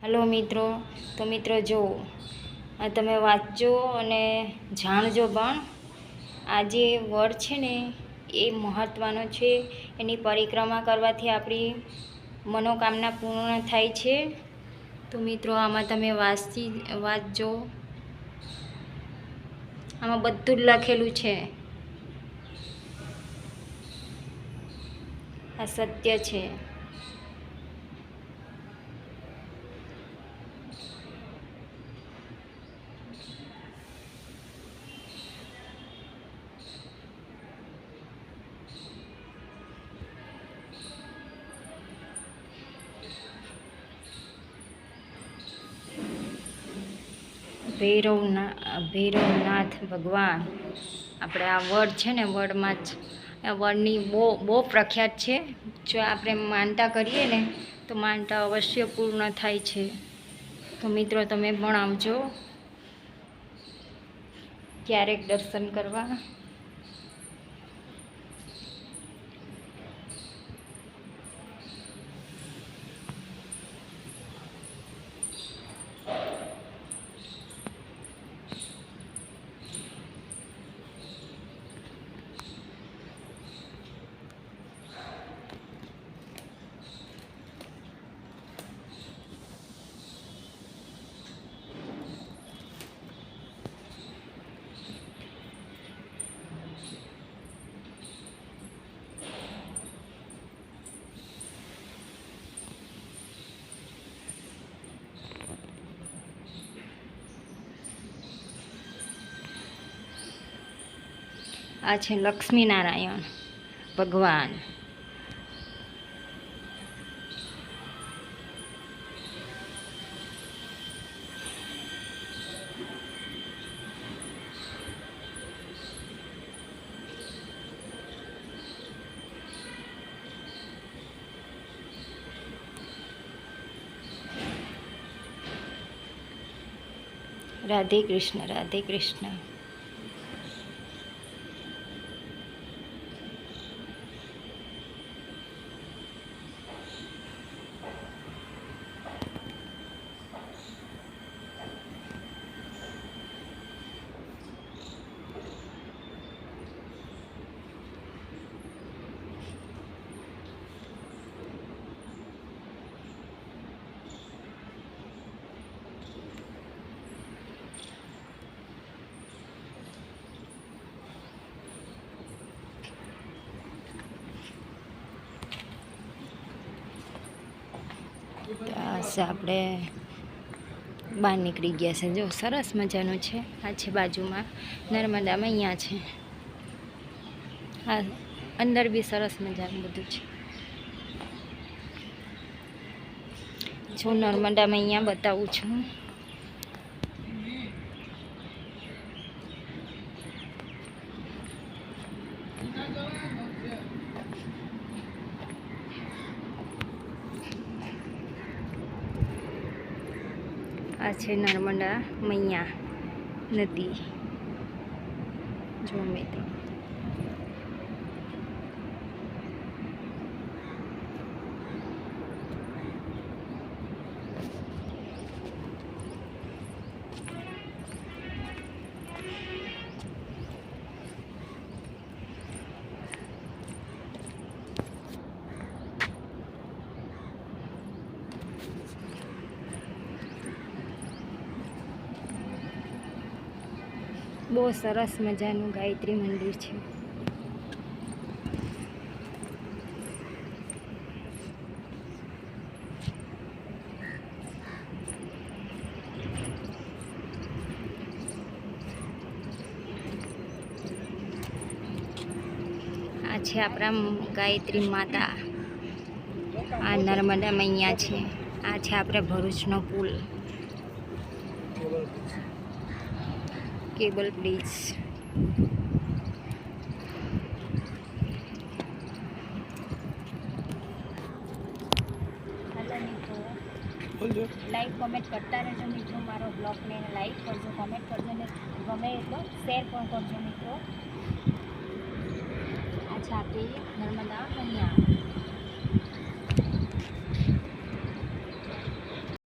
Hello મિત્રો, તો મિત્રો જો આ તમે વાંચજો અને જાણજો પણ આ જે વડ છે ને એ મહત્ત્વનો છે. એની પરિક્રમા કરવાથી આપણી મનોકામના પૂર્ણ થાય છે. તો મિત્રો આમાં તમે વાંચજો, આમાં બધું જ લખેલું છે. આ સત્ય છે. ભૈરવનાથ ભગવાન આપણે આ વડ છે ને વડમાં જ આ વડની બહુ પ્રખ્યાત છે. જો આપણે માનતા કરીએ ને તો માનતા અવશ્ય પૂર્ણ થાય છે. તો મિત્રો તમે પણ આવજો ક્યારેક દર્શન કરવા. આ છે લક્ષ્મીનારાયણ ભગવાન. રાધે કૃષ્ણ, રાધે કૃષ્ણ. આપણે બહાર નીકળી ગયા છે. જો સરસ મજાનું છે. આ છે બાજુમાં નર્મદામાં અહીંયા છે. આ અંદર બી સરસ મજાનું બધું છે. જો નર્મદામાં અહીંયા બતાવું છું. આ છે નર્મદા મૈયા નદી. જો મિત્રો બહુ સરસ મજાનું ગાયત્રી મંદિર છે. આ છે આપણા ગાયત્રી માતા. આ નર્મદા મૈયા છે. આ છે આપણે ભરૂચનો પુલ, કેબલ બ્રિજ. લાઈક કોમેન્ટ કરતા રહેજો મિત્રો. મારો બ્લોગને લાઈક કરજો, કોમેન્ટ કરજો ને ગમે એટલો શેર પણ કરજો મિત્રો. આ છે આપણી નર્મદા મૈયા.